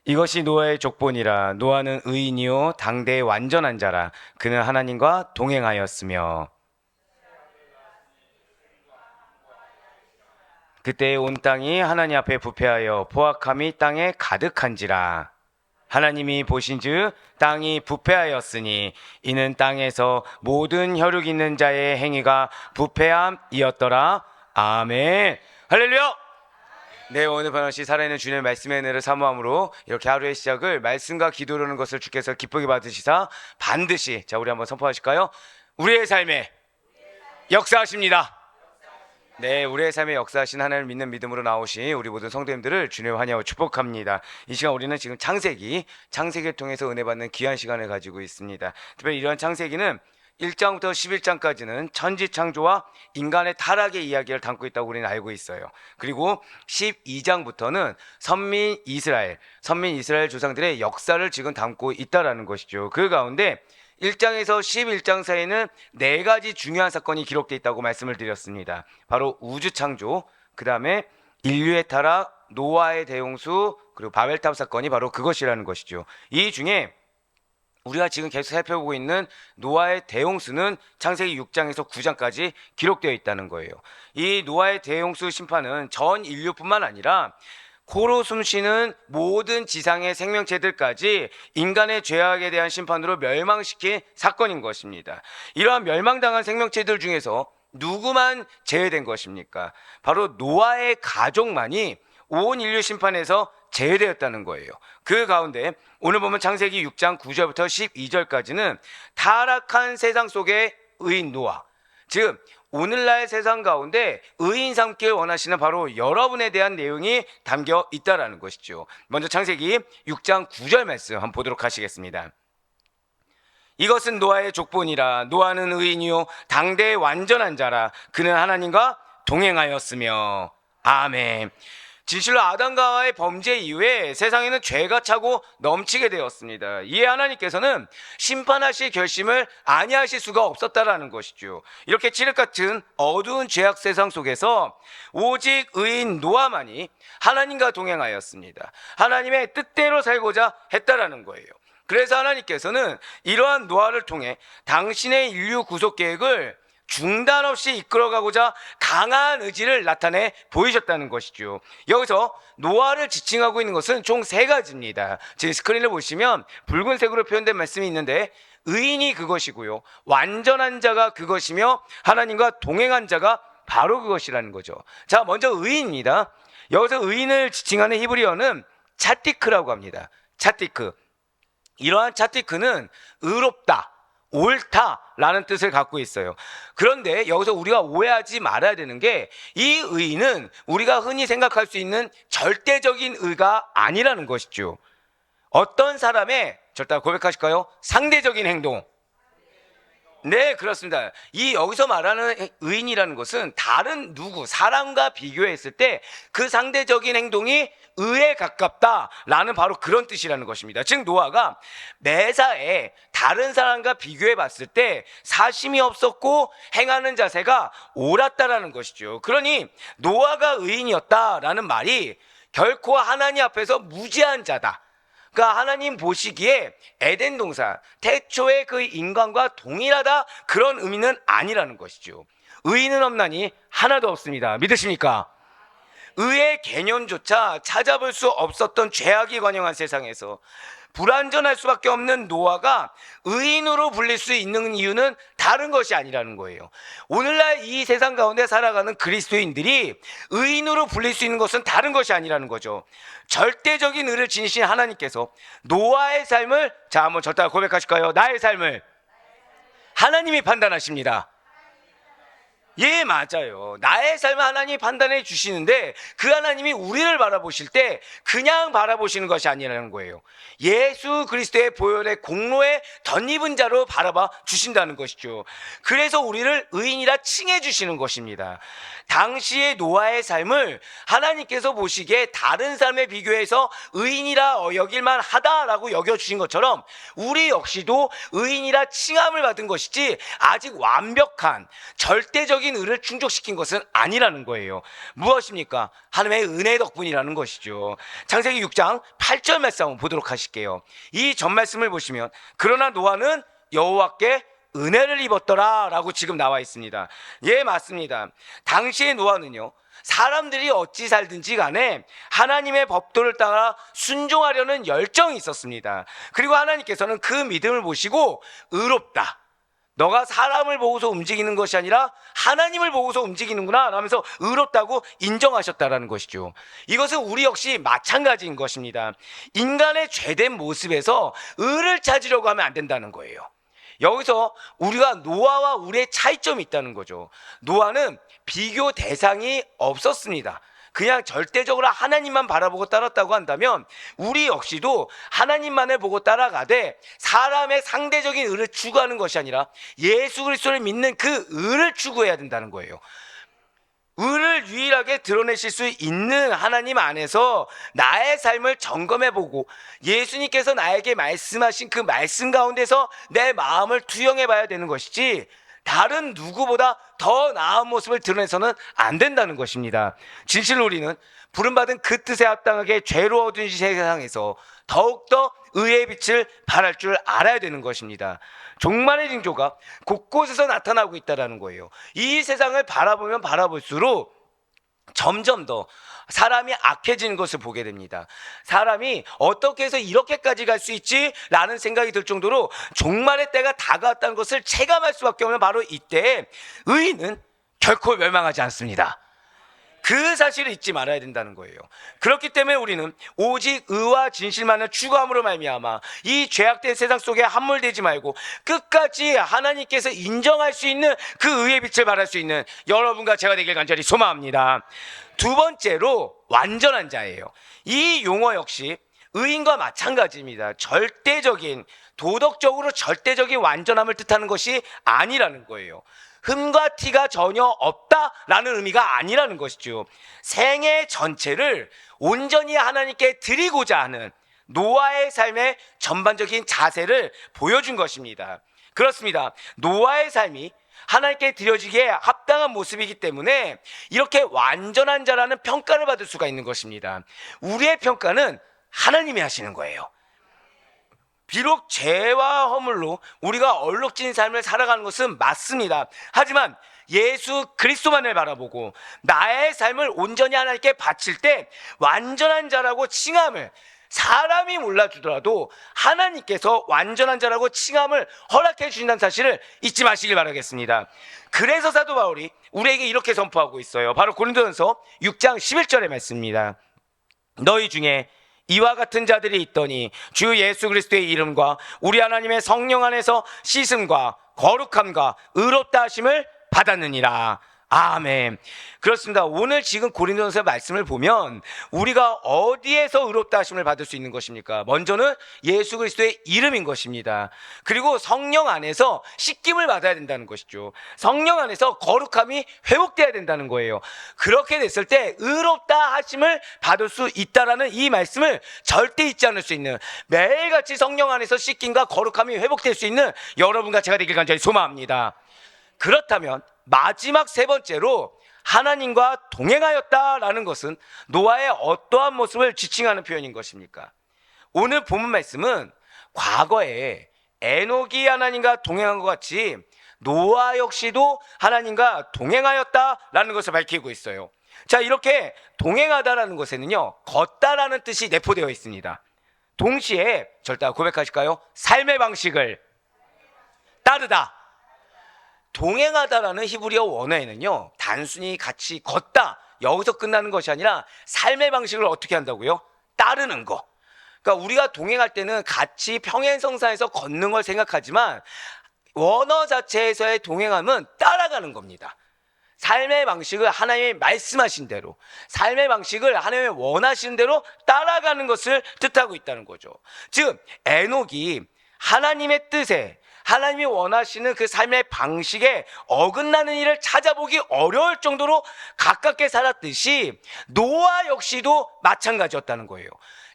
이것이 노아의 족본이라. 노아는 의인이요 당대의 완전한 자라. 그는 하나님과 동행하였으며. 그때 온 땅이 하나님 앞에 부패하여 포악함이 땅에 가득한지라. 하나님이 보신즉 땅이 부패하였으니 이는 땅에서 모든 혈육 있는 자의 행위가 부패함이었더라. 아멘. 할렐루야. 네, 오늘 반드시 살아있는 주님의 말씀의 은혜를 사모함으로 이렇게 하루의 시작을 말씀과 기도로는 것을 주께서 기쁘게 받으시사 반드시, 자, 우리 한번 선포하실까요? 우리의 삶에 역사하십니다. 네, 우리의 삶에 역사하신 하나님을 믿는 믿음으로 나오신 우리 모든 성도님들을 주님 환영하고 축복합니다. 이 시간 우리는 지금 창세기를 통해서 은혜 받는 귀한 시간을 가지고 있습니다. 특별히 이러한 창세기는 1장부터 11장까지는 천지창조와 인간의 타락의 이야기를 담고 있다고 우리는 알고 있어요. 그리고 12장부터는 선민 이스라엘 조상들의 역사를 지금 담고 있다라는 것이죠. 그 가운데 1장에서 11장 사이에는 4가지 중요한 사건이 기록되어 있다고 말씀을 드렸습니다. 바로 우주 창조, 그 다음에 인류의 타락, 노아의 대홍수, 그리고 바벨탑 사건이 바로 그것이라는 것이죠. 이 중에 우리가 지금 계속 살펴보고 있는 노아의 대홍수는 창세기 6장에서 9장까지 기록되어 있다는 거예요. 이 노아의 대홍수 심판은 전 인류뿐만 아니라 코로 숨쉬는 모든 지상의 생명체들까지 인간의 죄악에 대한 심판으로 멸망시킨 사건인 것입니다. 이러한 멸망당한 생명체들 중에서 누구만 제외된 것입니까? 바로 노아의 가족만이 온 인류 심판에서 제외되었다는 거예요. 그 가운데 오늘 보면 창세기 6장 9절부터 12절까지는 타락한 세상 속의 의인 노아, 즉 오늘날 세상 가운데 의인 삼길 원하시는 바로 여러분에 대한 내용이 담겨 있다라는 것이죠. 먼저 창세기 6장 9절 말씀 한번 보도록 하시겠습니다. 이것은 노아의 족본이라. 노아는 의인이요 당대의 완전한 자라. 그는 하나님과 동행하였으며. 아멘. 진실로 아담과 하와의 범죄 이후에 세상에는 죄가 차고 넘치게 되었습니다. 이에 하나님께서는 심판하실 결심을 아니하실 수가 없었다라는 것이죠. 이렇게 칠흑 같은 어두운 죄악 세상 속에서 오직 의인 노아만이 하나님과 동행하였습니다. 하나님의 뜻대로 살고자 했다라는 거예요. 그래서 하나님께서는 이러한 노아를 통해 당신의 인류 구속 계획을 중단 없이 이끌어가고자 강한 의지를 나타내 보이셨다는 것이죠. 여기서 노아를 지칭하고 있는 것은 총 3가지입니다. 지금 스크린을 보시면 붉은색으로 표현된 말씀이 있는데, 의인이 그것이고요, 완전한 자가 그것이며 하나님과 동행한 자가 바로 그것이라는 거죠. 자, 먼저 의인입니다. 여기서 의인을 지칭하는 히브리어는 차티크라고 합니다. 차티크. 이러한 차티크는 의롭다, 옳다라는 뜻을 갖고 있어요. 그런데 여기서 우리가 오해하지 말아야 되는 게, 이 의는 우리가 흔히 생각할 수 있는 절대적인 의가 아니라는 것이죠. 어떤 사람의, 절대 고백하실까요? 상대적인 행동. 네, 그렇습니다. 이 여기서 말하는 의인이라는 것은 다른 누구, 사람과 비교했을 때 그 상대적인 행동이 의에 가깝다라는 바로 그런 뜻이라는 것입니다. 즉 노아가 매사에 다른 사람과 비교해 봤을 때 사심이 없었고 행하는 자세가 옳았다라는 것이죠. 그러니 노아가 의인이었다라는 말이 결코 하나님 앞에서 무지한 자다, 그러니까 하나님 보시기에 에덴 동산 태초의 그 인간과 동일하다, 그런 의미는 아니라는 것이죠. 의인은 없나니 하나도 없습니다. 믿으십니까? 의의 개념조차 찾아볼 수 없었던 죄악이 관영한 세상에서 불완전할 수밖에 없는 노아가 의인으로 불릴 수 있는 이유는 다른 것이 아니라는 거예요. 오늘날 이 세상 가운데 살아가는 그리스도인들이 의인으로 불릴 수 있는 것은 다른 것이 아니라는 거죠. 절대적인 의를 지니신 하나님께서 노아의 삶을, 자, 한번 저따 고백하실까요? 나의 삶을 하나님이 판단하십니다. 예, 맞아요. 나의 삶을 하나님이 판단해 주시는데, 그 하나님이 우리를 바라보실 때 그냥 바라보시는 것이 아니라는 거예요. 예수 그리스도의 보혈의 공로에 덧입은 자로 바라봐 주신다는 것이죠. 그래서 우리를 의인이라 칭해 주시는 것입니다. 당시의 노아의 삶을 하나님께서 보시기에 다른 삶에 비교해서 의인이라 여길만 하다라고 여겨주신 것처럼 우리 역시도 의인이라 칭함을 받은 것이지, 아직 완벽한 절대적인 인간적인 의를 충족시킨 것은 아니라는 거예요. 무엇입니까? 하나님의 은혜 덕분이라는 것이죠. 창세기 6장 8절 말씀 한번 보도록 하실게요. 이 전 말씀을 보시면 그러나 노아는 여호와께 은혜를 입었더라 라고 지금 나와 있습니다. 예, 맞습니다. 당시의 노아는요, 사람들이 어찌 살든지 간에 하나님의 법도를 따라 순종하려는 열정이 있었습니다. 그리고 하나님께서는 그 믿음을 보시고 의롭다, 너가 사람을 보고서 움직이는 것이 아니라 하나님을 보고서 움직이는구나 라면서 의롭다고 인정하셨다라는 것이죠. 이것은 우리 역시 마찬가지인 것입니다. 인간의 죄된 모습에서 의를 찾으려고 하면 안 된다는 거예요. 여기서 우리가 노아와 우리의 차이점이 있다는 거죠. 노아는 비교 대상이 없었습니다. 그냥 절대적으로 하나님만 바라보고 따랐다고 한다면 우리 역시도 하나님만을 보고 따라가되 사람의 상대적인 의를 추구하는 것이 아니라 예수 그리스도를 믿는 그 의를 추구해야 된다는 거예요. 의를 유일하게 드러내실 수 있는 하나님 안에서 나의 삶을 점검해보고 예수님께서 나에게 말씀하신 그 말씀 가운데서 내 마음을 투영해 봐야 되는 것이지 다른 누구보다 더 나은 모습을 드러내서는 안 된다는 것입니다. 진실로 우리는 부름받은 그 뜻에 합당하게 죄로 어두운 세상에서 더욱더 의의 빛을 발할 줄 알아야 되는 것입니다. 종말의 징조가 곳곳에서 나타나고 있다는 거예요. 이 세상을 바라보면 바라볼수록 점점 더 사람이 악해지는 것을 보게 됩니다. 사람이 어떻게 해서 이렇게까지 갈 수 있지? 라는 생각이 들 정도로 종말의 때가 다가왔다는 것을 체감할 수밖에 없는 바로 이때 의인은 결코 멸망하지 않습니다. 그 사실을 잊지 말아야 된다는 거예요. 그렇기 때문에 우리는 오직 의와 진실만을 추구함으로 말미암아 이 죄악된 세상 속에 함몰되지 말고 끝까지 하나님께서 인정할 수 있는 그 의의 빛을 발할 수 있는 여러분과 제가 되길 간절히 소망합니다. 두 번째로 완전한 자예요. 이 용어 역시 의인과 마찬가지입니다. 절대적인, 도덕적으로 절대적인 완전함을 뜻하는 것이 아니라는 거예요. 흠과 티가 전혀 없다라는 의미가 아니라는 것이죠. 생애 전체를 온전히 하나님께 드리고자 하는 노아의 삶의 전반적인 자세를 보여준 것입니다. 그렇습니다. 노아의 삶이 하나님께 드려지기에 합당한 모습이기 때문에 이렇게 완전한 자라는 평가를 받을 수가 있는 것입니다. 우리의 평가는 하나님이 하시는 거예요. 비록 죄와 허물로 우리가 얼룩진 삶을 살아가는 것은 맞습니다. 하지만 예수 그리스도만을 바라보고 나의 삶을 온전히 하나님께 바칠 때 완전한 자라고 칭함을 사람이 몰라주더라도 하나님께서 완전한 자라고 칭함을 허락해 주신다는 사실을 잊지 마시길 바라겠습니다. 그래서 사도 바울이 우리에게 이렇게 선포하고 있어요. 바로 고린도전서 6장 11절의 말씀입니다. 너희 중에 이와 같은 자들이 있더니 주 예수 그리스도의 이름과 우리 하나님의 성령 안에서 씻음과 거룩함과 의롭다 하심을 받았느니라. 아멘. 그렇습니다. 오늘 지금 고린도전서 말씀을 보면 우리가 어디에서 의롭다 하심을 받을 수 있는 것입니까? 먼저는 예수 그리스도의 이름인 것입니다. 그리고 성령 안에서 씻김을 받아야 된다는 것이죠. 성령 안에서 거룩함이 회복돼야 된다는 거예요. 그렇게 됐을 때 의롭다 하심을 받을 수 있다라는 이 말씀을 절대 잊지 않을 수 있는, 매일같이 성령 안에서 씻김과 거룩함이 회복될 수 있는 여러분과 제가 되길 간절히 소망합니다. 그렇다면 마지막 세 번째로 하나님과 동행하였다라는 것은 노아의 어떠한 모습을 지칭하는 표현인 것입니까? 오늘 본문 말씀은 과거에 에녹이 하나님과 동행한 것 같이 노아 역시도 하나님과 동행하였다라는 것을 밝히고 있어요. 자, 이렇게 동행하다라는 것에는요, 걷다라는 뜻이 내포되어 있습니다. 동시에 절대 고백하실까요? 삶의 방식을 따르다. 동행하다라는 히브리어 원어에는요, 단순히 같이 걷다 여기서 끝나는 것이 아니라 삶의 방식을 어떻게 한다고요? 따르는 거. 그러니까 우리가 동행할 때는 같이 평행성사에서 걷는 걸 생각하지만 원어 자체에서의 동행함은 따라가는 겁니다. 삶의 방식을 하나님이 말씀하신 대로, 삶의 방식을 하나님이 원하시는 대로 따라가는 것을 뜻하고 있다는 거죠. 즉 에녹이 하나님의 뜻에, 하나님이 원하시는 그 삶의 방식에 어긋나는 일을 찾아보기 어려울 정도로 가깝게 살았듯이 노아 역시도 마찬가지였다는 거예요.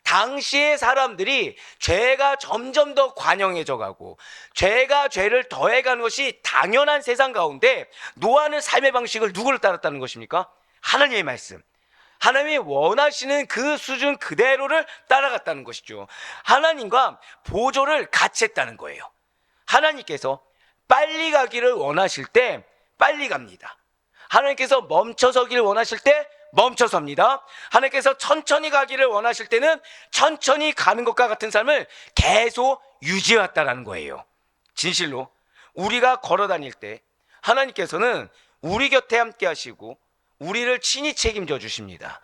당시의 사람들이 죄가 점점 더 관영해져 가고 죄가 죄를 더해가는 것이 당연한 세상 가운데 노아는 삶의 방식을 누구를 따랐다는 것입니까? 하나님의 말씀, 하나님이 원하시는 그 수준 그대로를 따라갔다는 것이죠. 하나님과 보조를 같이 했다는 거예요. 하나님께서 빨리 가기를 원하실 때 빨리 갑니다. 하나님께서 멈춰서기를 원하실 때 멈춰섭니다. 하나님께서 천천히 가기를 원하실 때는 천천히 가는 것과 같은 삶을 계속 유지해왔다라는 거예요. 진실로 우리가 걸어 다닐 때 하나님께서는 우리 곁에 함께 하시고 우리를 친히 책임져 주십니다.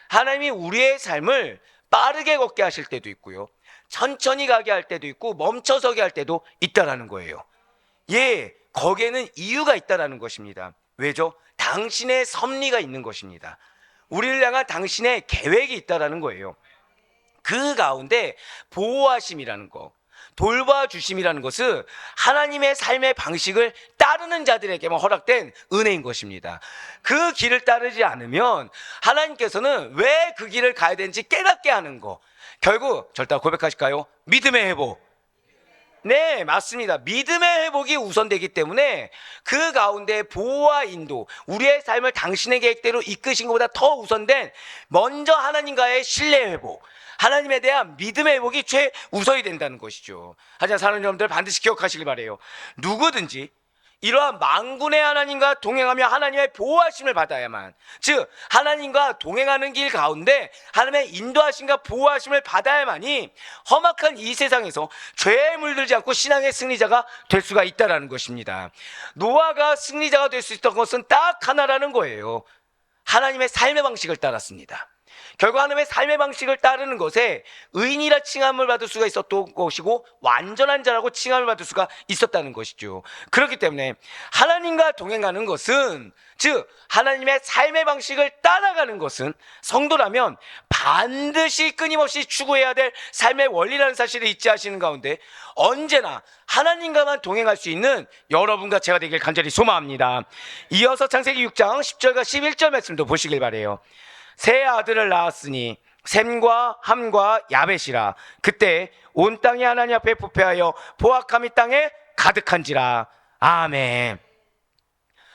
하나님이 우리의 삶을 빠르게 걷게 하실 때도 있고요, 천천히 가게 할 때도 있고 멈춰서게 할 때도 있다라는 거예요. 예, 거기에는 이유가 있다라는 것입니다. 왜죠? 당신의 섭리가 있는 것입니다. 우리를 향한 당신의 계획이 있다라는 거예요. 그 가운데 보호하심이라는 거, 돌봐주심이라는 것은 하나님의 삶의 방식을 따르는 자들에게만 허락된 은혜인 것입니다. 그 길을 따르지 않으면 하나님께서는 왜 그 길을 가야 되는지 깨닫게 하는 거, 결국 절대 고백하실까요? 믿음의 회복. 네, 맞습니다. 믿음의 회복이 우선되기 때문에 그 가운데 보호와 인도, 우리의 삶을 당신의 계획대로 이끄신 것보다 더 우선된 먼저 하나님과의 신뢰 회복, 하나님에 대한 믿음의 회복이 최우선이 된다는 것이죠. 하지만 사랑하는 여러분들 반드시 기억하시길 바라요. 누구든지 이러한 만군의 하나님과 동행하며 하나님의 보호하심을 받아야만, 즉 하나님과 동행하는 길 가운데 하나님의 인도하심과 보호하심을 받아야만이 험악한 이 세상에서 죄에 물들지 않고 신앙의 승리자가 될 수가 있다는 것입니다. 노아가 승리자가 될 수 있던 것은 딱 하나라는 거예요. 하나님의 삶의 방식을 따랐습니다. 결국 하나님의 삶의 방식을 따르는 것에 의인이라 칭함을 받을 수가 있었던 것이고 완전한 자라고 칭함을 받을 수가 있었다는 것이죠. 그렇기 때문에 하나님과 동행하는 것은, 즉 하나님의 삶의 방식을 따라가는 것은 성도라면 반드시 끊임없이 추구해야 될 삶의 원리라는 사실을 잊지 하시는 가운데 언제나 하나님과만 동행할 수 있는 여러분과 제가 되길 간절히 소망합니다. 이어서 창세기 6장 10절과 11절 말씀도 보시길 바라요. 세 아들을 낳았으니 셈과 함과 야벳이라. 그때 온 땅이 하나님 앞에 부패하여 포악함이 땅에 가득한지라. 아멘.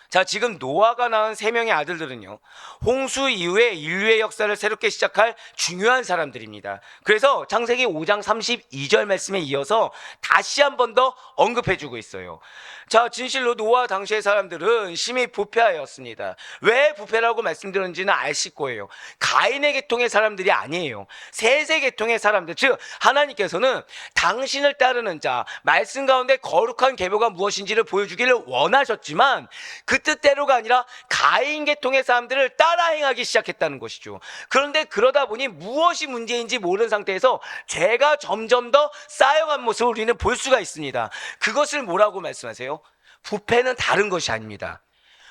자, 지금 노아가 낳은 세 명의 아들들은요, 홍수 이후에 인류의 역사를 새롭게 시작할 중요한 사람들입니다. 그래서 창세기 5장 32절 말씀에 이어서 다시 한 번 더 언급해주고 있어요. 자, 진실로 노아 당시의 사람들은 심히 부패하였습니다. 왜 부패라고 말씀드렸는지는 아실 거예요. 가인의 계통의 사람들이 아니에요. 셋의 계통의 사람들, 즉 하나님께서는 당신을 따르는 자, 말씀 가운데 거룩한 계보가 무엇인지를 보여주기를 원하셨지만 그 뜻대로가 아니라 가인 계통의 사람들을 따라 행하기 시작했다는 것이죠. 그런데 그러다 보니 무엇이 문제인지 모르는 상태에서 죄가 점점 더 쌓여간 모습을 우리는 볼 수가 있습니다. 그것을 뭐라고 말씀하세요? 부패는 다른 것이 아닙니다.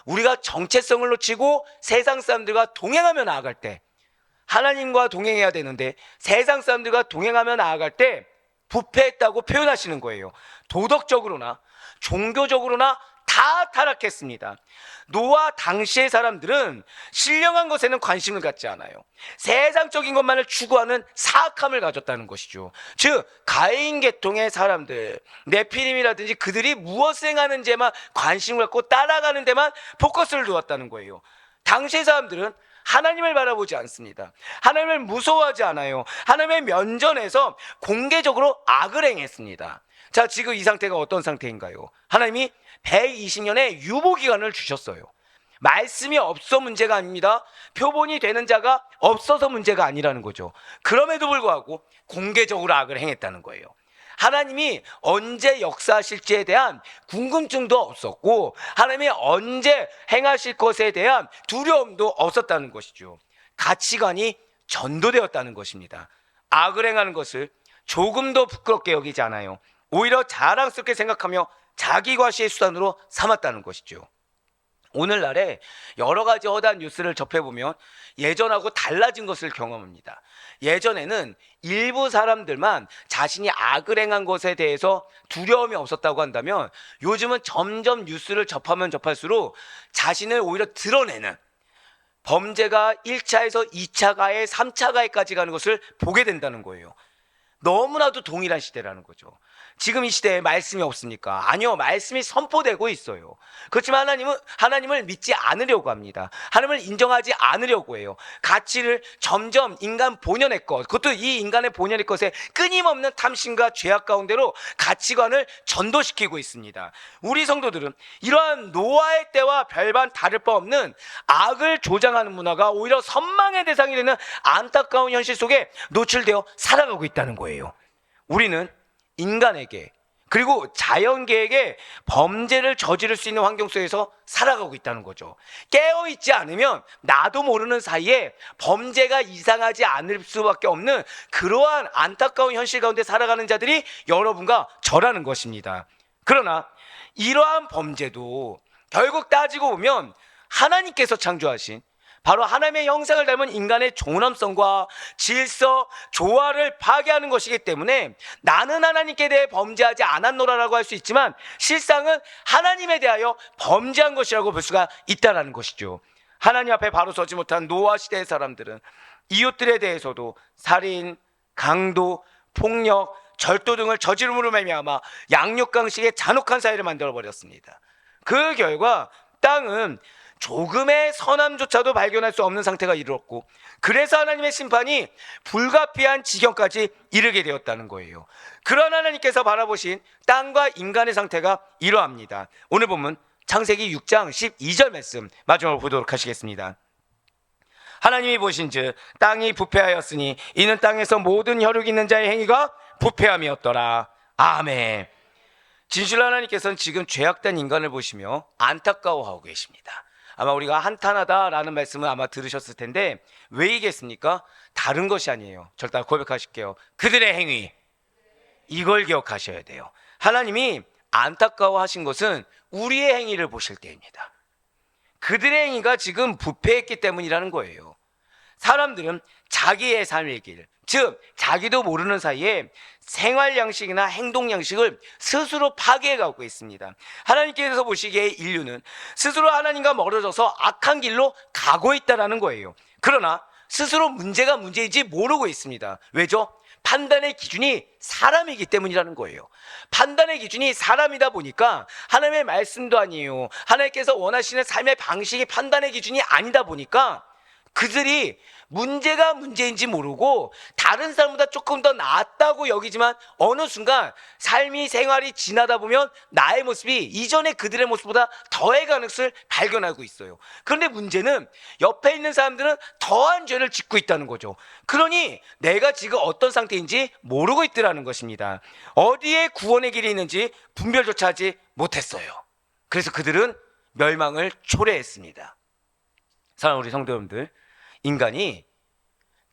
우리가 정체성을 놓치고 세상 사람들과 동행하며 나아갈 때, 하나님과 동행해야 되는데 세상 사람들과 동행하며 나아갈 때 부패했다고 표현하시는 거예요. 도덕적으로나 종교적으로나 다 타락했습니다. 노아 당시의 사람들은 신령한 것에는 관심을 갖지 않아요. 세상적인 것만을 추구하는 사악함을 가졌다는 것이죠. 즉 가인 계통의 사람들, 네피림이라든지 그들이 무엇을 행하는지에만 관심을 갖고 따라가는 데만 포커스를 두었다는 거예요. 당시의 사람들은 하나님을 바라보지 않습니다. 하나님을 무서워하지 않아요. 하나님의 면전에서 공개적으로 악을 행했습니다. 자, 지금 이 상태가 어떤 상태인가요? 하나님이 120년의 유보기간을 주셨어요. 말씀이 없어 문제가 아닙니다. 표본이 되는 자가 없어서 문제가 아니라는 거죠. 그럼에도 불구하고 공개적으로 악을 행했다는 거예요. 하나님이 언제 역사하실지에 대한 궁금증도 없었고 하나님이 언제 행하실 것에 대한 두려움도 없었다는 것이죠. 가치관이 전도되었다는 것입니다. 악을 행하는 것을 조금도 부끄럽게 여기지 않아요. 오히려 자랑스럽게 생각하며 자기 과시의 수단으로 삼았다는 것이죠. 오늘날에 여러 가지 허다한 뉴스를 접해보면 예전하고 달라진 것을 경험합니다. 예전에는 일부 사람들만 자신이 악을 행한 것에 대해서 두려움이 없었다고 한다면 요즘은 점점 뉴스를 접하면 접할수록 자신을 오히려 드러내는, 범죄가 1차에서 2차 가해, 3차 가해까지 가는 것을 보게 된다는 거예요. 너무나도 동일한 시대라는 거죠. 지금 이 시대에 말씀이 없습니까? 아니요, 말씀이 선포되고 있어요. 그렇지만 하나님을 믿지 않으려고 합니다. 하나님을 인정하지 않으려고 해요. 가치를 점점 인간 본연의 것, 그것도 이 인간의 본연의 것에 끊임없는 탐심과 죄악 가운데로 가치관을 전도시키고 있습니다. 우리 성도들은 이러한 노아의 때와 별반 다를 바 없는 악을 조장하는 문화가 오히려 선망의 대상이 되는 안타까운 현실 속에 노출되어 살아가고 있다는 거예요. 우리는 인간에게 그리고 자연계에게 범죄를 저지를 수 있는 환경 속에서 살아가고 있다는 거죠. 깨어있지 않으면 나도 모르는 사이에 범죄가 이상하지 않을 수밖에 없는 그러한 안타까운 현실 가운데 살아가는 자들이 여러분과 저라는 것입니다. 그러나 이러한 범죄도 결국 따지고 보면 하나님께서 창조하신 바로 하나님의 형상을 닮은 인간의 존엄성과 질서, 조화를 파괴하는 것이기 때문에 나는 하나님께 대해 범죄하지 않았노라라고 할 수 있지만 실상은 하나님에 대하여 범죄한 것이라고 볼 수가 있다는 것이죠. 하나님 앞에 바로 서지 못한 노아 시대의 사람들은 이웃들에 대해서도 살인, 강도, 폭력, 절도 등을 저지름으로 말미암아 양육강식의 잔혹한 사회를 만들어버렸습니다. 그 결과 땅은 조금의 선함조차도 발견할 수 없는 상태가 이르렀고, 그래서 하나님의 심판이 불가피한 지경까지 이르게 되었다는 거예요. 그런 하나님께서 바라보신 땅과 인간의 상태가 이러합니다. 오늘 본문 창세기 6장 12절 말씀 마지막으로 보도록 하시겠습니다. 하나님이 보신즉 땅이 부패하였으니 이는 땅에서 모든 혈육 있는 자의 행위가 부패함이었더라. 아멘. 진실로 하나님께서는 지금 죄악된 인간을 보시며 안타까워하고 계십니다. 아마 우리가 한탄하다라는 말씀을 아마 들으셨을 텐데 왜이겠습니까? 다른 것이 아니에요. 절대 고백하실게요. 그들의 행위, 이걸 기억하셔야 돼요. 하나님이 안타까워하신 것은 우리의 행위를 보실 때입니다. 그들의 행위가 지금 부패했기 때문이라는 거예요. 사람들은 자기의 삶의 길, 즉 자기도 모르는 사이에 생활 양식이나 행동 양식을 스스로 파괴해가고 있습니다. 하나님께서 보시기에 인류는 스스로 하나님과 멀어져서 악한 길로 가고 있다는 거예요. 그러나 스스로 문제가 문제인지 모르고 있습니다. 왜죠? 판단의 기준이 사람이기 때문이라는 거예요. 판단의 기준이 사람이다 보니까 하나님의 말씀도 아니에요. 하나님께서 원하시는 삶의 방식이 판단의 기준이 아니다 보니까 그들이 문제가 문제인지 모르고 다른 사람보다 조금 더 낫다고 여기지만 어느 순간 삶이 생활이 지나다 보면 나의 모습이 이전의 그들의 모습보다 더해가는 것을 발견하고 있어요. 그런데 문제는 옆에 있는 사람들은 더한 죄를 짓고 있다는 거죠. 그러니 내가 지금 어떤 상태인지 모르고 있더라는 것입니다. 어디에 구원의 길이 있는지 분별조차 하지 못했어요. 그래서 그들은 멸망을 초래했습니다. 사랑하는 우리 성도 여러분들, 인간이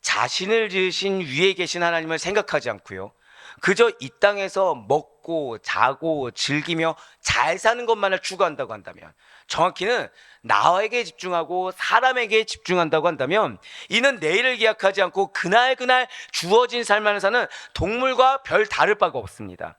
자신을 지으신 위에 계신 하나님을 생각하지 않고요, 그저 이 땅에서 먹고 자고 즐기며 잘 사는 것만을 추구한다고 한다면, 정확히는 나에게 집중하고 사람에게 집중한다고 한다면 이는 내일을 기약하지 않고 그날 주어진 삶만을 사는 동물과 별 다를 바가 없습니다.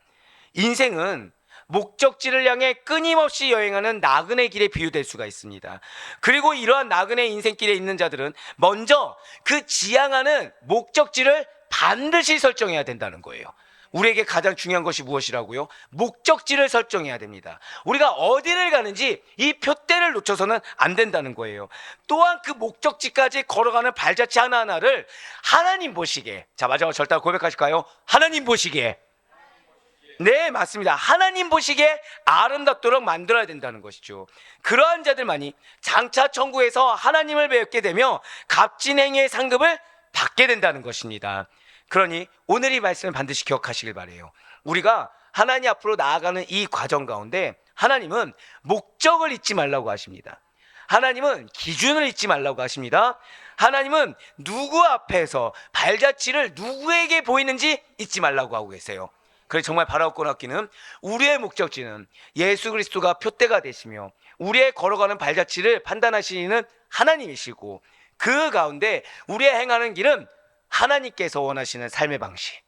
인생은 목적지를 향해 끊임없이 여행하는 나그네 길에 비유될 수가 있습니다. 그리고 이러한 나그네 인생길에 있는 자들은 먼저 그 지향하는 목적지를 반드시 설정해야 된다는 거예요. 우리에게 가장 중요한 것이 무엇이라고요? 목적지를 설정해야 됩니다. 우리가 어디를 가는지 이 표대를 놓쳐서는 안 된다는 거예요. 또한 그 목적지까지 걸어가는 발자취 하나하나를 하나님 보시기에, 자 마지막으로 절대 고백하실까요? 하나님 보시기에, 네 맞습니다, 하나님 보시기에 아름답도록 만들어야 된다는 것이죠. 그러한 자들만이 장차 천국에서 하나님을 뵙게 되며 값진 행위의 상급을 받게 된다는 것입니다. 그러니 오늘 이 말씀을 반드시 기억하시길 바라요. 우리가 하나님 앞으로 나아가는 이 과정 가운데 하나님은 목적을 잊지 말라고 하십니다. 하나님은 기준을 잊지 말라고 하십니다. 하나님은 누구 앞에서 발자취를 누구에게 보이는지 잊지 말라고 하고 계세요. 그래서 정말 바라옵고 낳기는 우리의 목적지는 예수 그리스도가 표대가 되시며 우리의 걸어가는 발자취를 판단하시는 하나님이시고, 그 가운데 우리의 행하는 길은 하나님께서 원하시는 삶의 방식,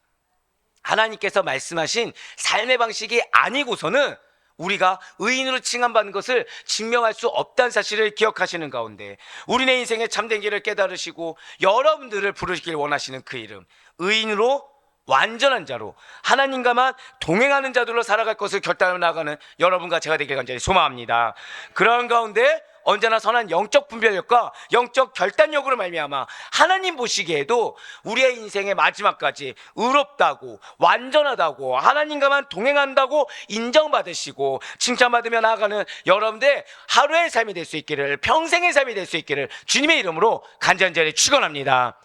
하나님께서 말씀하신 삶의 방식이 아니고서는 우리가 의인으로 칭함받는 것을 증명할 수 없다는 사실을 기억하시는 가운데 우리네 인생의 참된 길을 깨달으시고 여러분들을 부르시길 원하시는 그 이름, 의인으로 완전한 자로 하나님과만 동행하는 자들로 살아갈 것을 결단해 나가는 여러분과 제가 되길 간절히 소망합니다. 그런 가운데 언제나 선한 영적 분별력과 영적 결단력으로 말미암아 하나님 보시기에도 우리의 인생의 마지막까지 의롭다고 완전하다고 하나님과만 동행한다고 인정받으시고 칭찬받으며 나아가는 여러분들 하루의 삶이 될 수 있기를, 평생의 삶이 될 수 있기를 주님의 이름으로 간절히 축원합니다.